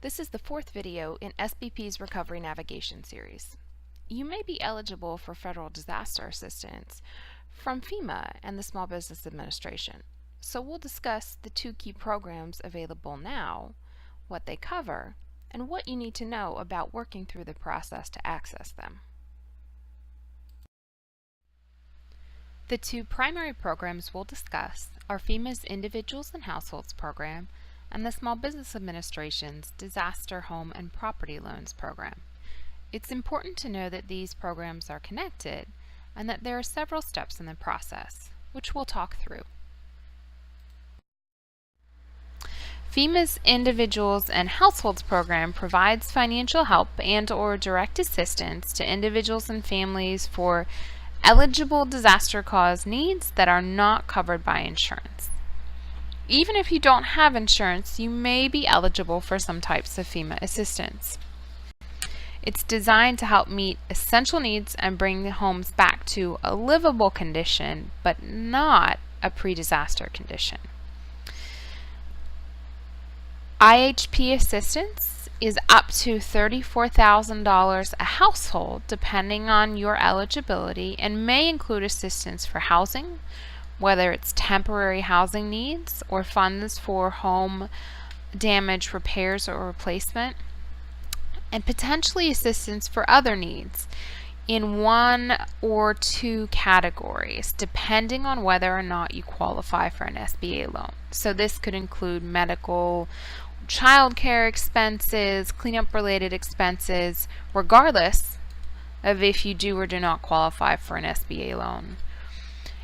This is the fourth video in SBP's Recovery Navigation series. You may be eligible for federal disaster assistance from FEMA and the Small Business Administration. So we'll discuss the two key programs available now, what they cover, and what you need to know about working through the process to access them. The two primary programs we'll discuss are FEMA's Individuals and Households Program and the Small Business Administration's Disaster Home and Property Loans Program. It's important to know that these programs are connected and that there are several steps in the process, which we'll talk through. FEMA's Individuals and Households Program provides financial help and/or direct assistance to individuals and families for eligible disaster cause needs that are not covered by insurance. Even if you don't have insurance, you may be eligible for some types of FEMA assistance. It's designed to help meet essential needs and bring the homes back to a livable condition, but not a pre-disaster condition. IHP assistance is up to $34,000 a household, depending on your eligibility, and may include assistance for housing, whether it's temporary housing needs or funds for home damage repairs or replacement, and potentially assistance for other needs in one or two categories, depending on whether or not you qualify for an SBA loan. So this could include medical, child care expenses, cleanup related expenses, regardless of if you do or do not qualify for an SBA loan.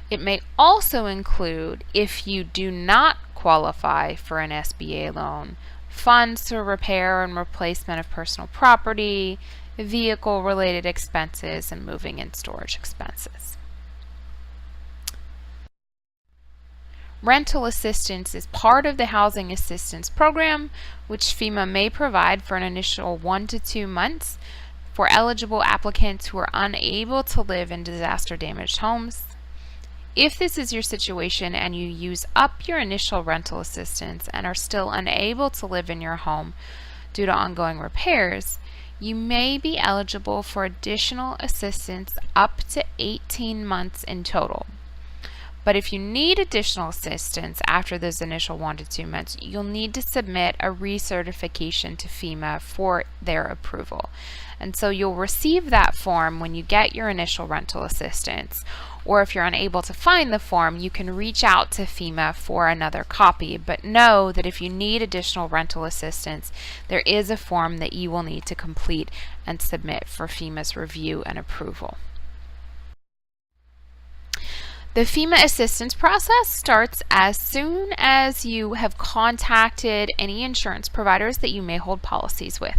It may also include, if you do not qualify for an SBA loan, funds for repair and replacement of personal property, vehicle-related expenses, and moving and storage expenses. Rental assistance is part of the Housing Assistance Program, which FEMA may provide for an initial 1 to 2 months for eligible applicants who are unable to live in disaster-damaged homes. If this is your situation and you use up your initial rental assistance and are still unable to live in your home due to ongoing repairs, you may be eligible for additional assistance up to 18 months in total. But if you need additional assistance after those initial 1 to 2 months, you'll need to submit a recertification to FEMA for their approval. And so you'll receive that form when you get your initial rental assistance, or if you're unable to find the form, you can reach out to FEMA for another copy. But know that if you need additional rental assistance, there is a form that you will need to complete and submit for FEMA's review and approval. The FEMA assistance process starts as soon as you have contacted any insurance providers that you may hold policies with.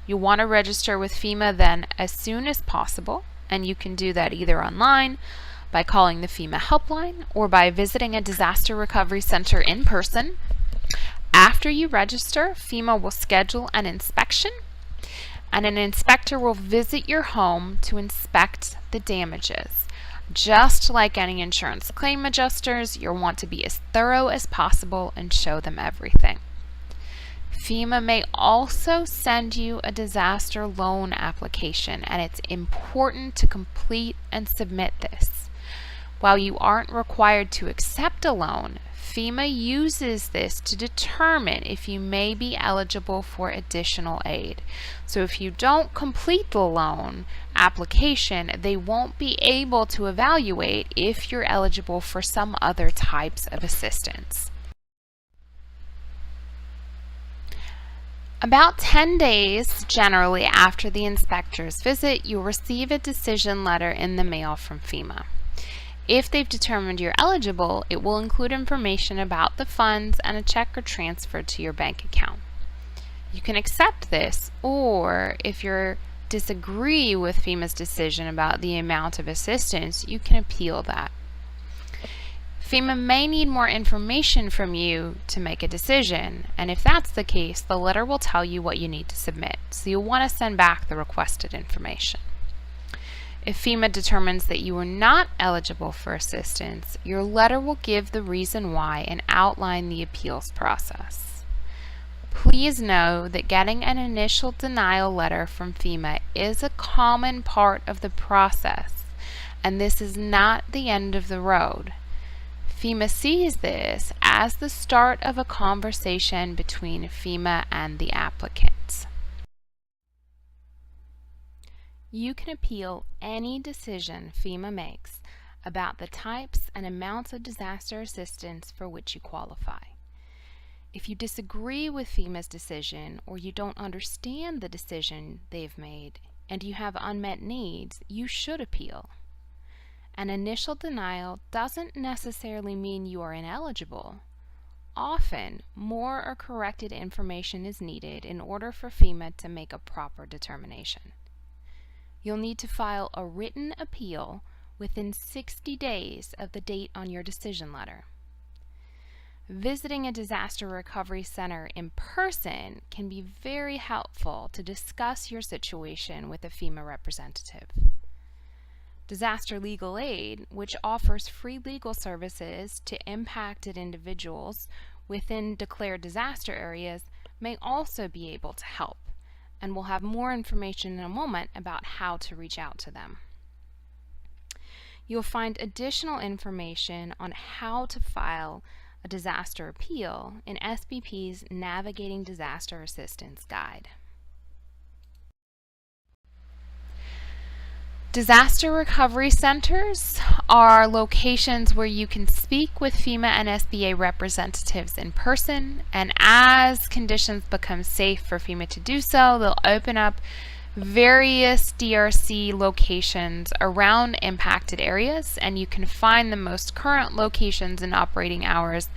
You want to register with FEMA then as soon as possible, and you can do that either online, by calling the FEMA helpline, or by visiting a disaster recovery center in person. After you register, FEMA will schedule an inspection, and an inspector will visit your home to inspect the damages. Just like any insurance claim adjusters, you'll want to be as thorough as possible and show them everything. FEMA may also send you a disaster loan application, and it's important to complete and submit this. While you aren't required to accept a loan, FEMA uses this to determine if you may be eligible for additional aid. So if you don't complete the loan application, they won't be able to evaluate if you're eligible for some other types of assistance. About 10 days generally after the inspector's visit, you'll receive a decision letter in the mail from FEMA. If they've determined you're eligible, it will include information about the funds and a check or transfer to your bank account. You can accept this, or if you disagree with FEMA's decision about the amount of assistance, you can appeal that. FEMA may need more information from you to make a decision, and if that's the case, the letter will tell you what you need to submit, so you'll want to send back the requested information. If FEMA determines that you are not eligible for assistance, your letter will give the reason why and outline the appeals process. Please know that getting an initial denial letter from FEMA is a common part of the process, and this is not the end of the road. FEMA sees this as the start of a conversation between FEMA and the applicant. You can appeal any decision FEMA makes about the types and amounts of disaster assistance for which you qualify. If you disagree with FEMA's decision or you don't understand the decision they've made and you have unmet needs, you should appeal. An initial denial doesn't necessarily mean you are ineligible. Often, more or corrected information is needed in order for FEMA to make a proper determination. You'll need to file a written appeal within 60 days of the date on your decision letter. Visiting a disaster recovery center in person can be very helpful to discuss your situation with a FEMA representative. Disaster Legal Aid, which offers free legal services to impacted individuals within declared disaster areas, may also be able to help, and we'll have more information in a moment about how to reach out to them. You'll find additional information on how to file a disaster appeal in SBP's Navigating Disaster Assistance Guide. Disaster recovery centers are locations where you can speak with FEMA and SBA representatives in person, and as conditions become safe for FEMA to do so, they'll open up various DRC locations around impacted areas, and you can find the most current locations and operating hours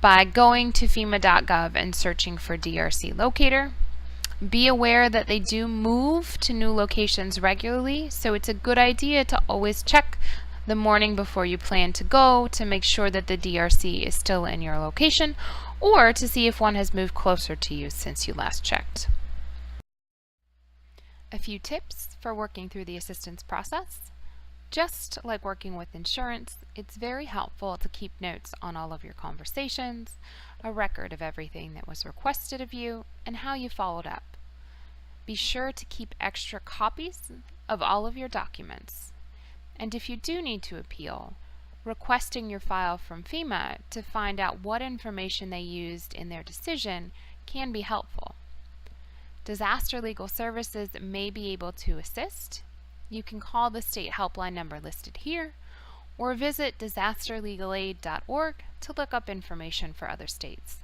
by going to FEMA.gov and searching for DRC locator. Be aware that they do move to new locations regularly, so it's a good idea to always check the morning before you plan to go to make sure that the DRC is still in your location, or to see if one has moved closer to you since you last checked. A few tips for working through the assistance process. Just like working with insurance, it's very helpful to keep notes on all of your conversations, a record of everything that was requested of you, and how you followed up. Be sure to keep extra copies of all of your documents. And if you do need to appeal, requesting your file from FEMA to find out what information they used in their decision can be helpful. Disaster Legal Services may be able to assist. You can call the state helpline number listed here, or visit disasterlegalaid.org to look up information for other states.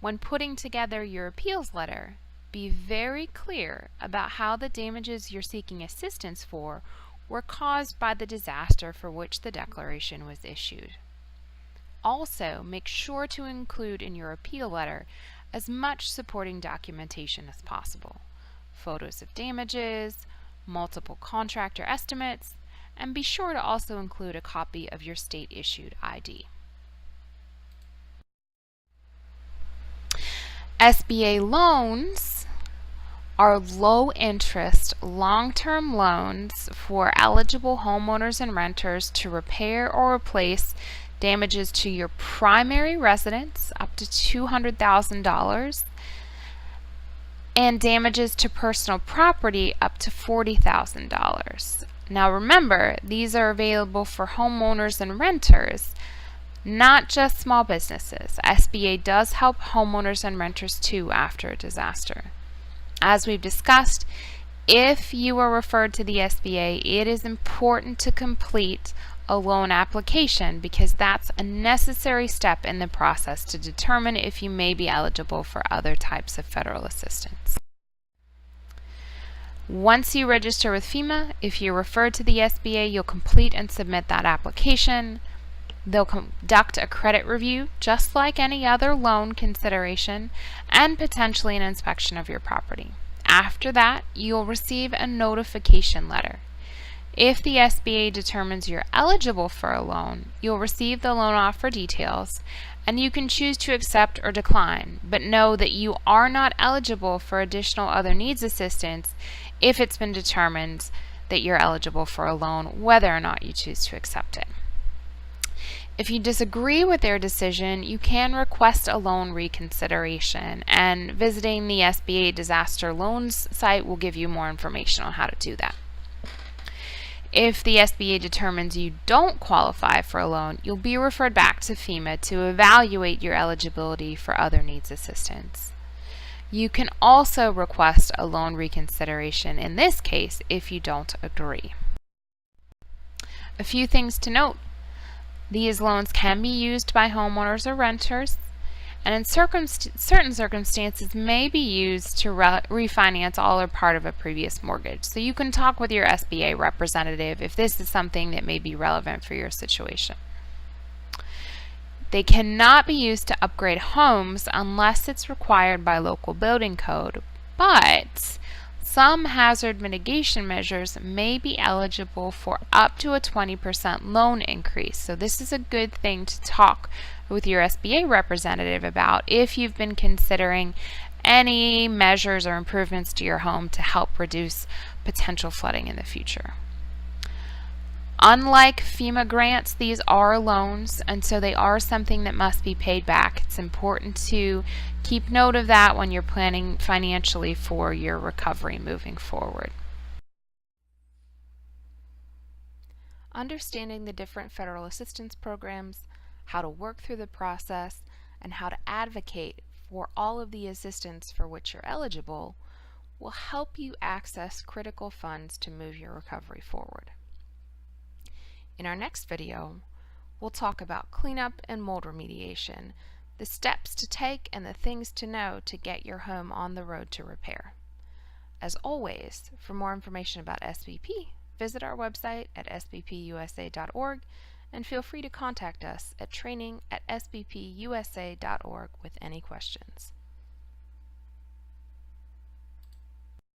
When putting together your appeals letter, be very clear about how the damages you're seeking assistance for were caused by the disaster for which the declaration was issued. Also, make sure to include in your appeal letter as much supporting documentation as possible. Photos of damages, multiple contractor estimates, and be sure to also include a copy of your state-issued ID. SBA loans are low-interest, long-term loans for eligible homeowners and renters to repair or replace damages to your primary residence up to $200,000 and damages to personal property up to $40,000. Now remember, these are available for homeowners and renters, not just small businesses. SBA does help homeowners and renters too after a disaster. As we've discussed, if you are referred to the SBA, it is important to complete a loan application because that's a necessary step in the process to determine if you may be eligible for other types of federal assistance. Once you register with FEMA, if you're referred to the SBA, you'll complete and submit that application. They'll conduct a credit review just like any other loan consideration and potentially an inspection of your property. After that, you'll receive a notification letter. If the SBA determines you're eligible for a loan, you'll receive the loan offer details, and you can choose to accept or decline, but know that you are not eligible for additional other needs assistance if it's been determined that you're eligible for a loan, whether or not you choose to accept it. If you disagree with their decision, you can request a loan reconsideration, and visiting the SBA Disaster Loans site will give you more information on how to do that. If the SBA determines you don't qualify for a loan, you'll be referred back to FEMA to evaluate your eligibility for other needs assistance. You can also request a loan reconsideration in this case if you don't agree. A few things to note. These loans can be used by homeowners or renters, and in certain circumstances may be used to refinance all or part of a previous mortgage. So you can talk with your SBA representative if this is something that may be relevant for your situation. They cannot be used to upgrade homes unless it's required by local building code, but some hazard mitigation measures may be eligible for up to a 20% loan increase. So this is a good thing to talk with your SBA representative about if you've been considering any measures or improvements to your home to help reduce potential flooding in the future. Unlike FEMA grants, these are loans, and so they are something that must be paid back. It's important to keep note of that when you're planning financially for your recovery moving forward. Understanding the different federal assistance programs, how to work through the process, and how to advocate for all of the assistance for which you're eligible will help you access critical funds to move your recovery forward. In our next video, we'll talk about cleanup and mold remediation, the steps to take and the things to know to get your home on the road to repair. As always, for more information about SBP, visit our website at sbpusa.org and feel free to contact us at training@sbpusa.org with any questions.